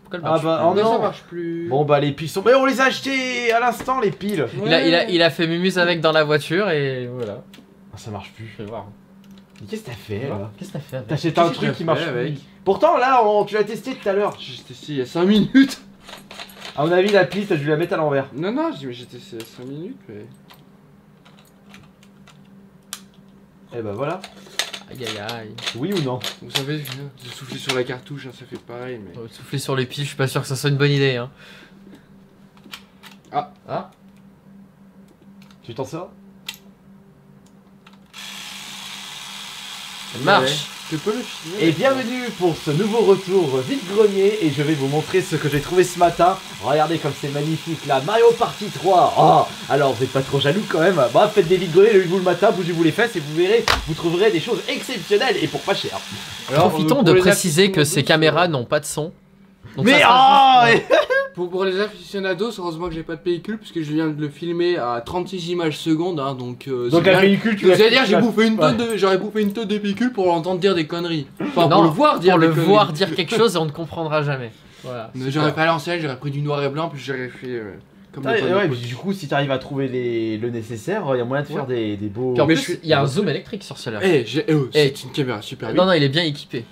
Pourquoi elle Ah marche bah, plus oh non. Ça marche plus. Bon bah les piles sont... Mais on les a achetées à l'instant, les piles. Ouais. Il a fait mumuse avec dans la voiture et voilà. Ah, ça marche plus. Je vais voir. Mais qu'est-ce que t'as fait là? Qu'est-ce que t'as fait avec? T'achètes un truc qui marche avec. Pourtant là, tu l'as testé tout à l'heure. J'ai testé il y a 5 minutes. À mon avis, la pile, t'as dû la mettre à l'envers. Non, j'ai testé il y a 5 minutes, mais... Et bah voilà. Aïe aïe aïe. Oui ou non? Vous savez, de souffler sur la cartouche, hein, ça fait pareil, mais... Souffler sur les piles, je suis pas sûr que ça soit une bonne idée. Hein. Ah. Tu t'en sors? Elle marche. Tu peux le filmer. Et bienvenue pour ce nouveau retour vide-grenier et je vais vous montrer ce que j'ai trouvé ce matin. Regardez comme c'est magnifique là, Mario Party 3. Oh, alors vous n'êtes pas trop jaloux quand même. Bah faites des vide-greniers, levez-vous le matin, bougez-vous les fesses et vous verrez, vous trouverez des choses exceptionnelles et pour pas cher. Alors, profitons de préciser que ces caméras n'ont pas de son. Donc mais ça sera Pour les aficionados, heureusement que j'ai pas de pellicule parce que je viens de le filmer à 36 images secondes. Hein, donc la pellicule, tu vas dire, j'aurais bouffé une tonne de pellicule pour l'entendre dire des conneries. Enfin, non, pour le voir dire des conneries. Dire quelque chose et on ne comprendra jamais. Voilà. J'aurais pas lancé, j'aurais pris du noir et blanc puis j'aurais fait comme du coup, si t'arrives à trouver le nécessaire, il y a moyen de faire des beaux. Puis en plus, il y a un zoom électrique sur cela. C'est une caméra super. Non, il est bien équipé.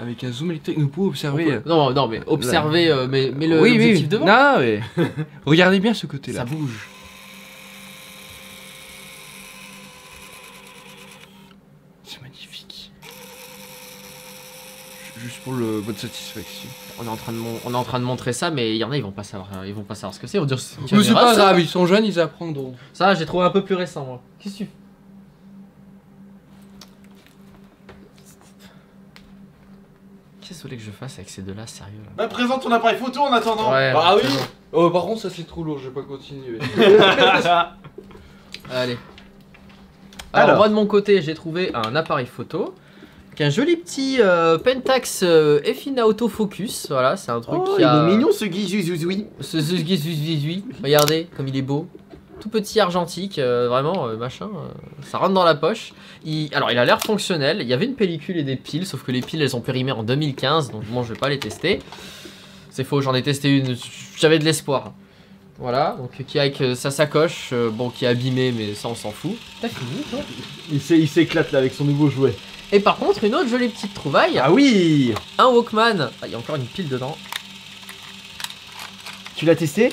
Avec un zoom électrique, nous pouvons observer. Non, mais observer, mais l'objectif devant. Non, mais. Regardez bien ce côté-là. Ça bouge. C'est magnifique. Juste pour votre satisfaction. On est en train de montrer ça, mais il y en a, ils vont pas savoir ce que c'est. Mais c'est pas grave, ils sont jeunes, ils apprendront. Ça, j'ai trouvé un peu plus récent, moi. Qu'est-ce que tu fais? Qu'est-ce que vous voulez que je fasse avec ces deux-là, sérieux là? Bah présente ton appareil photo en attendant. Ouais, bah oui. Oh par contre ça c'est trop lourd, je vais pas continuer. Allez. Alors moi de mon côté j'ai trouvé un appareil photo. Un joli petit Pentax Effina Autofocus. Voilà, c'est un truc qui il est mignon ce Guizouzoui. Regardez comme il est beau. Tout petit argentique, vraiment machin, ça rentre dans la poche. Alors il a l'air fonctionnel, il y avait une pellicule et des piles, sauf que les piles elles ont périmé en 2015, donc bon je vais pas les tester. C'est faux, j'en ai testé une, j'avais de l'espoir. Voilà, donc qui a avec sa sacoche, bon qui est abîmée mais ça on s'en fout. T'as fini toi? Il s'éclate là avec son nouveau jouet. Et par contre une autre jolie petite trouvaille. Ah oui. Un Walkman, il y a encore une pile dedans. Tu l'as testé?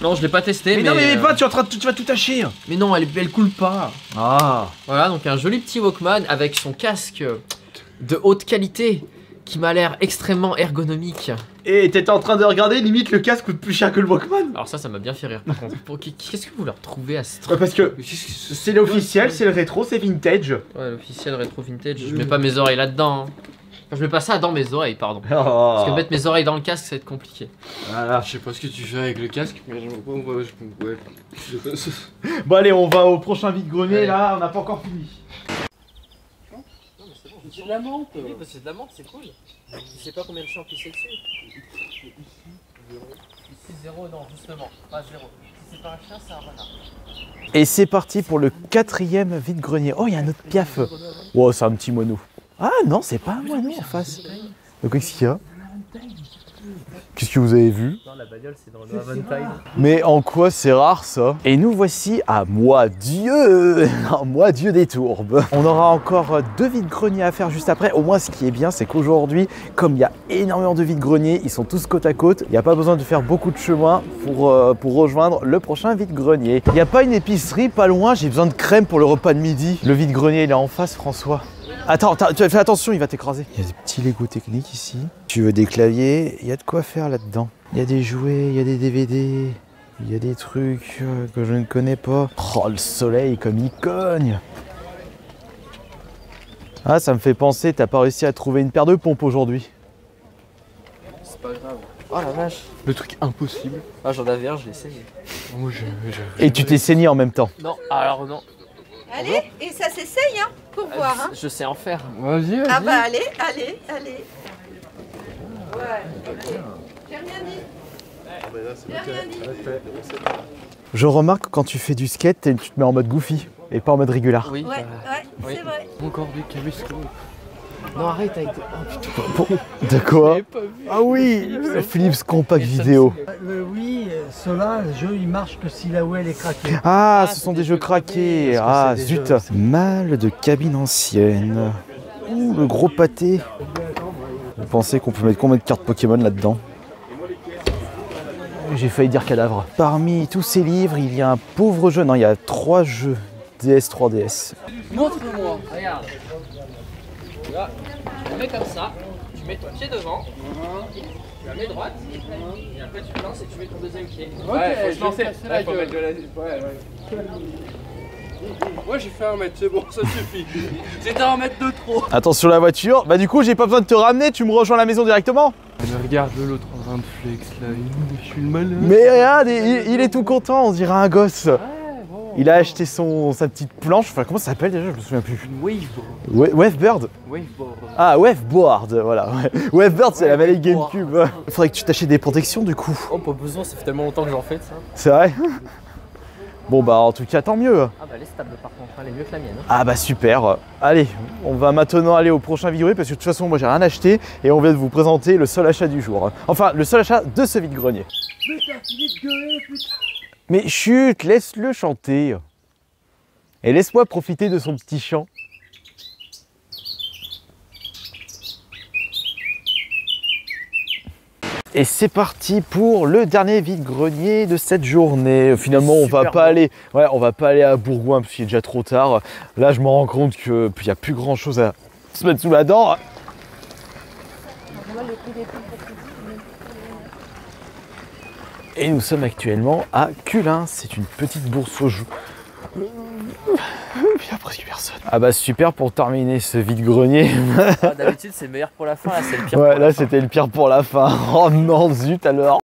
Non, je l'ai pas testé. Mais non, mais pas, tu vas tout tâcher. Mais non, elle coule pas. Ah. Voilà, donc un joli petit Walkman avec son casque de haute qualité qui m'a l'air extrêmement ergonomique. Et t'étais en train de regarder, limite le casque coûte plus cher que le Walkman. Alors ça m'a bien fait rire par contre. Qu'est-ce que vous leur trouvez à ce truc? Parce que c'est l'officiel, c'est le rétro, c'est vintage. Ouais, l'officiel rétro vintage. Je mets pas mes oreilles là-dedans. Hein. Enfin, je mets pas ça dans mes oreilles, pardon. Parce que mettre mes oreilles dans le casque, ça va être compliqué. Voilà. Je sais pas ce que tu fais avec le casque, mais ouais. Bon allez, on va au prochain vide-grenier là, on n'a pas encore fini. C'est de la menthe. Oui, parce que c'est de la menthe, c'est cool. Je sais pas combien de champs c'est dessus. Ici, 0, non, justement, pas 0. Si c'est pas un chien, c'est un renard. Et c'est parti pour le 4e vide-grenier. Oh, il y a un autre piaf. Oh, c'est un petit moineau. Ah non, c'est pas un moineau en face. Qu'est-ce qu'il y a? Qu'est-ce que vous avez vu? Non, la bagnole, c'est dans le Aventine. Mais en quoi c'est rare ça? Et nous voici à Moitié des Tourbes. On aura encore 2 vide-greniers à faire juste après. Au moins, ce qui est bien, c'est qu'aujourd'hui, comme il y a énormément de vide-greniers, ils sont tous côte à côte. Il n'y a pas besoin de faire beaucoup de chemin pour rejoindre le prochain vide-grenier. Il n'y a pas une épicerie pas loin? J'ai besoin de crème pour le repas de midi. Le vide-grenier, il est en face, François. Attends, fais attention, il va t'écraser. Il y a des petits Lego techniques ici. Tu veux des claviers, il y a de quoi faire là-dedans. Il y a des jouets, il y a des DVD, il y a des trucs que je ne connais pas. Oh, le soleil comme il cogne. Ah, ça me fait penser, t'as pas réussi à trouver une paire de pompes aujourd'hui. C'est pas grave. Oh la vache. Le truc impossible. Ah, j'en avais un, je l'ai essayé. Oh, Et tu t'es saigné en même temps. Non, alors non. Allez, et ça s'essaye, hein, pour voir. Hein. Je sais en faire. Vas-y. Ah bah allez. Ouais, ok. J'ai rien dit. J'ai rien dit. Je remarque que quand tu fais du skate, tu te mets en mode goofy et pas en mode régular. Oui. Ouais, c'est vrai. Encore des caméscopes. Non, arrête avec... Oh putain. De quoi? Ah oui, Philips Compact Vidéo. Oui, ceux-là, le jeu il marche que si la wheel est craquée. Ah, ce sont des jeux craqués. Ah zut. Mal de cabine ancienne. Ouh, le gros pâté. Vous pensez qu'on peut mettre combien de cartes Pokémon là-dedans? J'ai failli dire cadavre. Parmi tous ces livres, il y a un pauvre jeu. Non, il y a 3 jeux. DS, 3DS. Montre-moi. Regarde. Là, tu le mets comme ça, tu mets ton pied devant, tu la mets droite, et après tu lances et tu mets ton deuxième pied. Ouais, faut se lancer. Ouais, faut mettre de la... Ouais. Moi j'ai fait 1 mètre, c'est bon, ça suffit. C'était 1 mètre de trop. Attention la voiture. Bah du coup, j'ai pas besoin de te ramener, tu me rejoins à la maison directement. Mais regarde l'autre en train de flex là, je suis le malin. Mais regarde, il est tout content, on dirait un gosse. Il a acheté sa petite planche, enfin comment ça s'appelle déjà, je me souviens plus. Une waveboard. Waveboard. Waveboard. Ah, waveboard, voilà. Waveboard, c'est la manette GameCube. Il faudrait que tu t'achètes des protections du coup. Oh, pas besoin, ça fait tellement longtemps que j'en fais de ça. C'est vrai. Bon bah en tout cas tant mieux. Ah bah elle est stable par contre, elle est mieux que la mienne. Hein. Ah bah super. Allez, on va maintenant aller au prochain vide-grenier parce que de toute façon moi j'ai rien acheté et on vient de vous présenter le seul achat du jour. Enfin le seul achat de ce vide-grenier. Mais chut, laisse-le chanter. Et laisse-moi profiter de son petit chant. Et c'est parti pour le dernier vide-grenier de cette journée. Finalement, on va pas aller à Bourgoin parce qu'il est déjà trop tard. Là, je me rends compte qu'il n'y a plus grand chose à se mettre sous la dent. Et nous sommes actuellement à Cullin. C'est une petite bourse aux joues. Il y a presque personne. Ah bah super pour terminer ce vide-grenier. Ah, d'habitude c'est meilleur pour la fin, là c'est le pire pour ouais, la là fin. c'était le pire pour la fin. Oh non, zut alors.